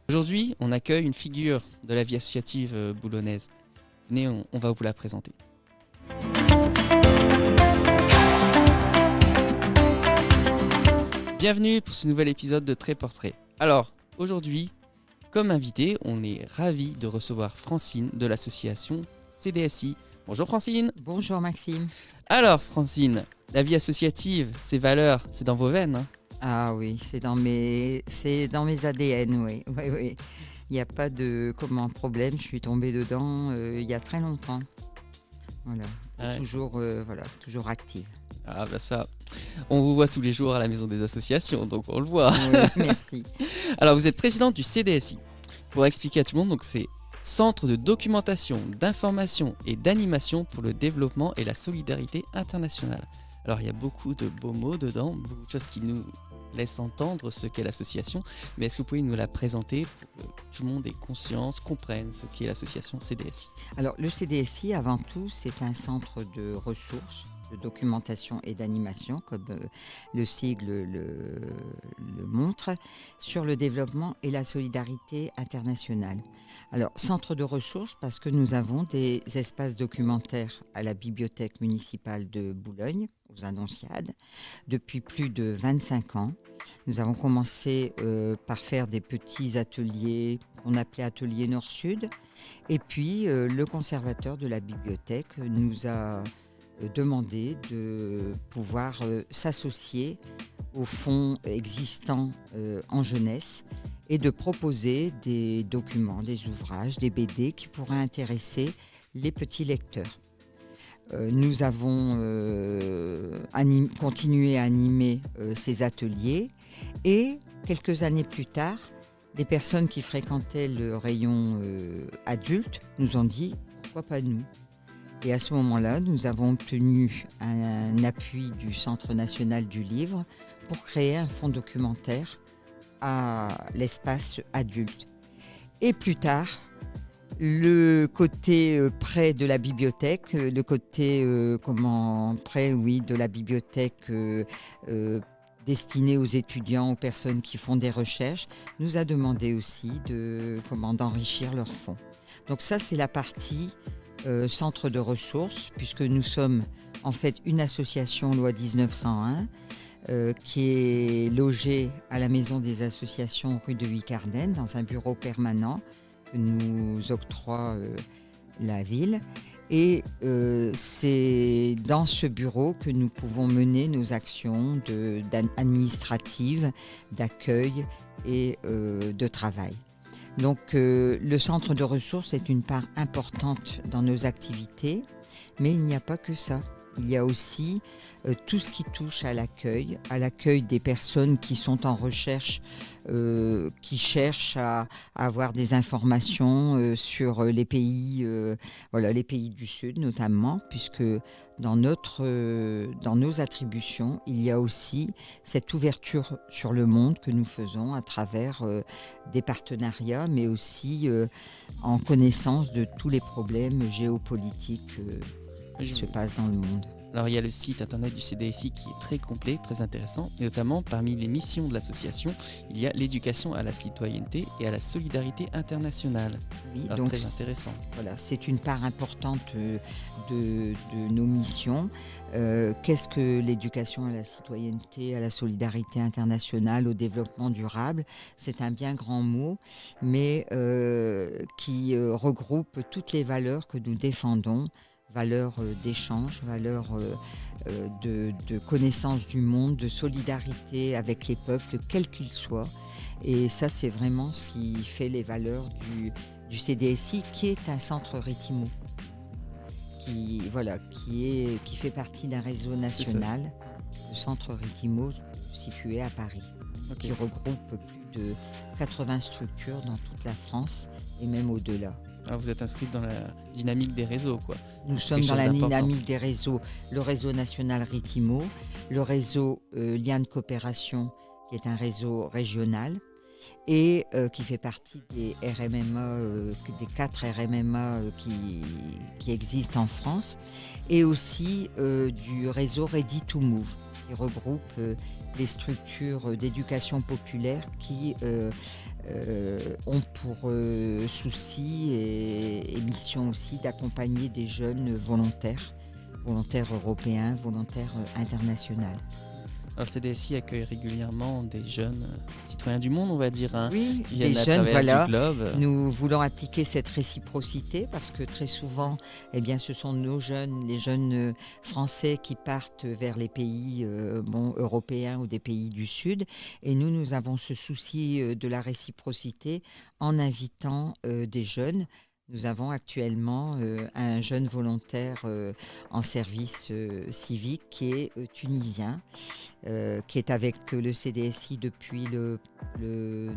Aujourd'hui, on accueille une figure de la vie associative boulonnaise. Venez, on va vous la présenter. Bienvenue pour ce nouvel épisode de Trait Portrait. Alors, aujourd'hui, comme invité, on est ravis de recevoir Francine de l'association CDSI. Bonjour Francine. Bonjour Maxime. Alors Francine, la vie associative, ses valeurs, c'est dans vos veines, hein? Ah oui, c'est dans mes ADN, oui. Oui. Il n'y a pas de problème, je suis tombée dedans il y a très longtemps. Voilà, Ouais. toujours active. Ah bah ça, on vous voit tous les jours à la maison des associations, donc on le voit. Oui, merci. Alors vous êtes présidente du CDSI. Pour expliquer à tout le monde, donc c'est Centre de documentation, d'information et d'animation pour le développement et la solidarité internationale. Alors il y a beaucoup de beaux mots dedans, beaucoup de choses qui nous laissent entendre ce qu'est l'association, mais est-ce que vous pouvez nous la présenter pour que tout le monde ait conscience, comprenne ce qu'est l'association CDSI? Alors le CDSI, avant tout, c'est un centre de ressources, de documentation et d'animation, comme le sigle le montre, sur le développement et la solidarité internationale. Alors, centre de ressources, parce que nous avons des espaces documentaires à la bibliothèque municipale de Boulogne, aux Annonciades, depuis plus de 25 ans. Nous avons commencé par faire des petits ateliers qu'on appelait ateliers Nord-Sud. Et puis, le conservateur de la bibliothèque nous a demandé de pouvoir s'associer aux fonds existants en jeunesse et de proposer des documents, des ouvrages, des BD qui pourraient intéresser les petits lecteurs. Nous avons continué à animer ces ateliers et quelques années plus tard, les personnes qui fréquentaient le rayon adulte nous ont dit « pourquoi pas nous ?» Et à ce moment-là, nous avons obtenu un appui du Centre national du livre pour créer un fonds documentaire à l'espace adulte. Et plus tard, le côté près de la bibliothèque, le côté de la bibliothèque destiné aux étudiants, aux personnes qui font des recherches, nous a demandé aussi d'enrichir leur fonds. Donc ça, c'est la partie centre de ressources, puisque nous sommes en fait une association loi 1901 qui est logée à la maison des associations rue de Huicardenne dans un bureau permanent que nous octroie la ville. Et c'est dans ce bureau que nous pouvons mener nos actions administratives, d'accueil et de travail. Donc le centre de ressources est une part importante dans nos activités, mais il n'y a pas que ça. Il y a aussi tout ce qui touche à l'accueil des personnes qui sont en recherche, qui cherchent à avoir des informations sur les pays du Sud notamment, puisque dans nos attributions, il y a aussi cette ouverture sur le monde que nous faisons à travers des partenariats, mais aussi en connaissance de tous les problèmes géopolitiques qui se passent dans le monde. Alors il y a le site internet du CDSI qui est très complet, très intéressant, et notamment parmi les missions de l'association, il y a l'éducation à la citoyenneté et à la solidarité internationale. Oui, alors, donc très intéressant. Voilà, c'est une part importante de nos missions. Qu'est-ce que l'éducation à la citoyenneté, à la solidarité internationale, au développement durable? C'est un bien grand mot, mais qui regroupe toutes les valeurs que nous défendons. Valeurs d'échange, valeurs de connaissance du monde, de solidarité avec les peuples, quels qu'ils soient. Et ça, c'est vraiment ce qui fait les valeurs du CDSI, qui est un centre Ritimo, qui fait partie d'un réseau national, le centre Ritimo, situé à Paris, qui regroupe plus de 80 structures dans toute la France et même au-delà. Alors vous êtes inscrite dans la dynamique des réseaux, quoi. Nous sommes dans la dynamique des réseaux, le réseau national Ritimo, le réseau Lien de coopération, qui est un réseau régional, et qui fait partie des RMMA, des 4 RMMA qui existent en France, et aussi du réseau Ready to Move, qui regroupe les structures d'éducation populaire qui ont pour souci et mission aussi d'accompagner des jeunes volontaires européens, volontaires internationaux. Alors CDSI accueille régulièrement des jeunes citoyens du monde, on va dire, hein, Oui, qui viennent des à jeunes, travers voilà. du globe. Nous voulons appliquer cette réciprocité parce que très souvent, eh bien, ce sont nos jeunes, les jeunes français qui partent vers les pays européens ou des pays du Sud. Et nous avons ce souci de la réciprocité en invitant des jeunes. Nous avons actuellement un jeune volontaire en service civique qui est tunisien, qui est avec le CDSI depuis le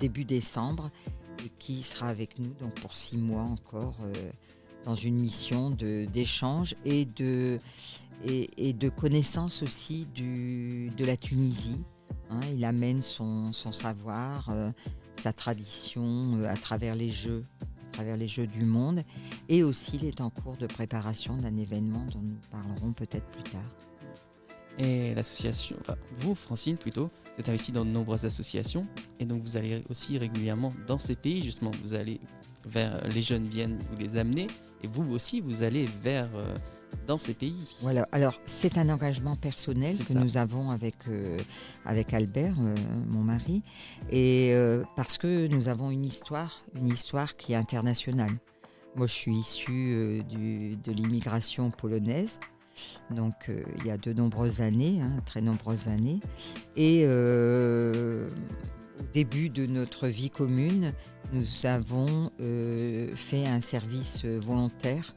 début décembre et qui sera avec nous donc pour 6 mois encore dans une mission d'échange et de connaissance aussi de la Tunisie. Hein, il amène son savoir, sa tradition à travers les jeux du monde, et aussi il est en cours de préparation d'un événement dont nous parlerons peut-être plus tard. Et l'association, enfin vous Francine plutôt, vous êtes investie dans de nombreuses associations et donc vous allez aussi régulièrement dans ces pays, justement vous allez vers les jeunes viennent vous les amener et vous aussi vous allez vers dans ces pays. Voilà, alors c'est un engagement personnel que nous avons avec Albert, mon mari, et parce que nous avons une histoire qui est internationale. Moi je suis issue de l'immigration polonaise, donc il y a de nombreuses années, très nombreuses années, et au début de notre vie commune, nous avons fait un service volontaire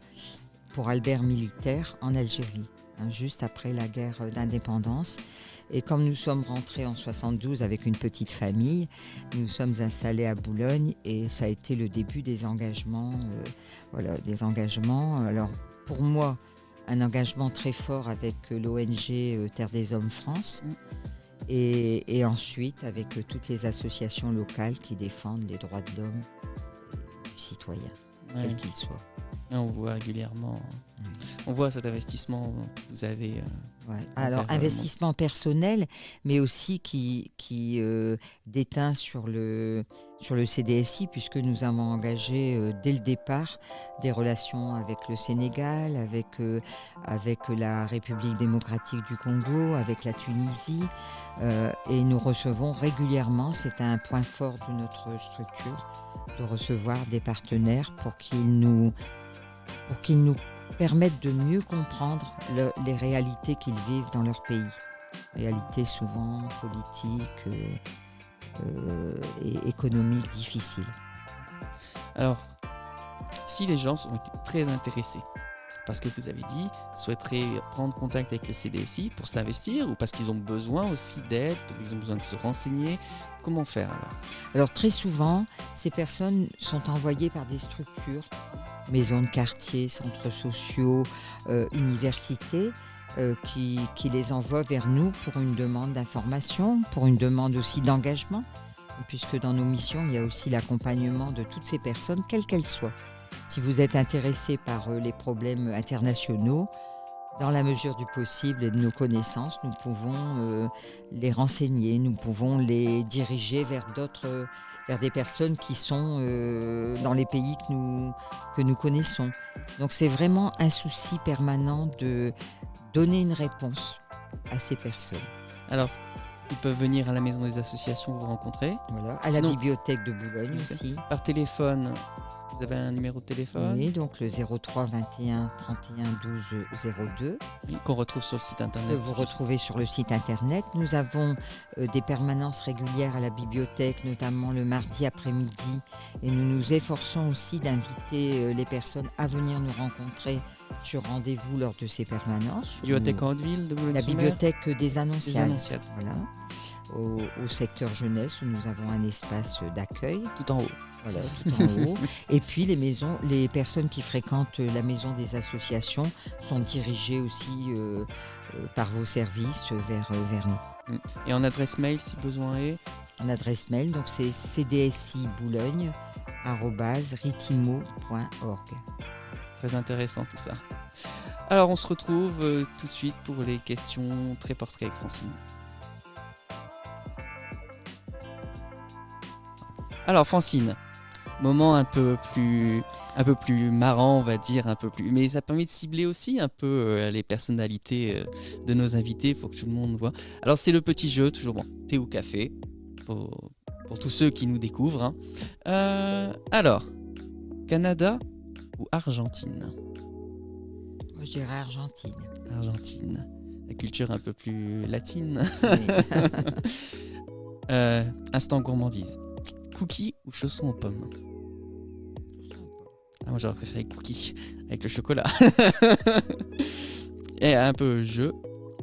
pour Albert militaire en Algérie, juste après la guerre d'indépendance. Et comme nous sommes rentrés en 72 avec une petite famille, nous sommes installés à Boulogne et ça a été le début des engagements. Alors pour moi, un engagement très fort avec l'ONG Terre des Hommes France et ensuite avec toutes les associations locales qui défendent les droits de l'homme et du citoyen, quel qu'il soit. Et on voit régulièrement, on voit cet investissement que vous avez. Alors investissement personnel, mais aussi qui déteint sur le CDSI, puisque nous avons engagé dès le départ des relations avec le Sénégal, avec la République démocratique du Congo, avec la Tunisie, et nous recevons régulièrement, c'est un point fort de notre structure, de recevoir des partenaires pour qu'ils nous permettent de mieux comprendre les réalités qu'ils vivent dans leur pays. Réalités souvent politiques et économiques difficiles. Alors, si les gens ont été très intéressés, parce que vous avez dit, souhaiteraient prendre contact avec le CDSI pour s'investir ou parce qu'ils ont besoin aussi d'aide, parce qu'ils ont besoin de se renseigner, comment faire alors très souvent, ces personnes sont envoyées par des structures, maisons de quartier, centres sociaux, universités, qui les envoient vers nous pour une demande d'information, pour une demande aussi d'engagement, puisque dans nos missions, il y a aussi l'accompagnement de toutes ces personnes, quelles qu'elles soient. Si vous êtes intéressé par les problèmes internationaux, dans la mesure du possible et de nos connaissances, nous pouvons les renseigner, nous pouvons les diriger vers des personnes qui sont dans les pays que nous connaissons. Donc c'est vraiment un souci permanent de donner une réponse à ces personnes. Alors, ils peuvent venir à la maison des associations vous rencontrer. Voilà, à la bibliothèque de Boulogne aussi. Par téléphone, vous avez un numéro de téléphone. Oui, donc le 03 21 31 12 02. Qu'on retrouve sur le site internet. Vous retrouvez sur le site internet. Nous avons des permanences régulières à la bibliothèque, notamment le mardi après-midi. Et nous nous efforçons aussi d'inviter les personnes à venir nous rencontrer sur rendez-vous lors de ces permanences. Bibliothèque en ville de Boulogne-sur-Mer. La bibliothèque des Annonciades. Voilà. Au secteur jeunesse où nous avons un espace d'accueil. Tout en haut. Voilà, tout en haut. Et puis les personnes qui fréquentent la maison des associations sont dirigées aussi par vos services vers nous. Et en adresse mail si besoin est. En adresse mail, donc c'est cdsiboulogne@ritimo.org. Très intéressant tout ça. Alors on se retrouve tout de suite pour les questions très portraits avec Francine. Alors Francine, moment un peu plus marrant, on va dire, mais ça permet de cibler aussi un peu les personnalités de nos invités pour que tout le monde voit. Alors c'est le petit jeu, toujours bon, thé ou café, pour tous ceux qui nous découvrent. Hein. Alors, Canada ou Argentine? Moi, je dirais Argentine. Argentine, la culture un peu plus latine. Oui. Instant gourmandise. Cookies ou chaussons aux pommes? Ah, moi j'aurais préféré cookies avec le chocolat. Et un peu jeu.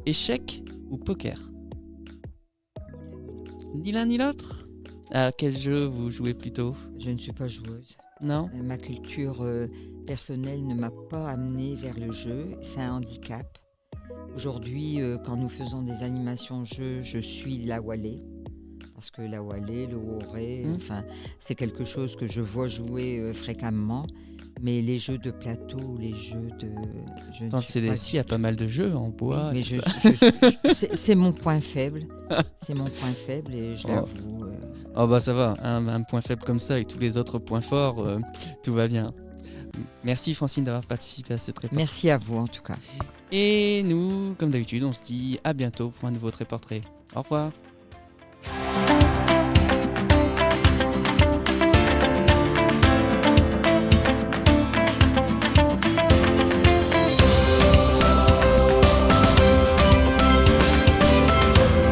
Échec ou poker? Ni l'un ni l'autre. À quel jeu vous jouez plutôt? Je ne suis pas joueuse. Non? Ma culture personnelle ne m'a pas amenée vers le jeu. C'est un handicap. Aujourd'hui, quand nous faisons des animations jeux, je suis la Wallet. Parce que la Wallet, le Woré, enfin, c'est quelque chose que je vois jouer fréquemment. Mais les jeux de plateau, les jeux de... Dans le CDSI, il y a pas mal de jeux en bois. Oui, mais c'est mon point faible. C'est mon point faible et je l'avoue. Oh bah ça va, un point faible comme ça et tous les autres points forts, tout va bien. Merci Francine d'avoir participé à ce trait. Merci à vous en tout cas. Et nous, comme d'habitude, on se dit à bientôt pour un nouveau trait portrait. Au revoir.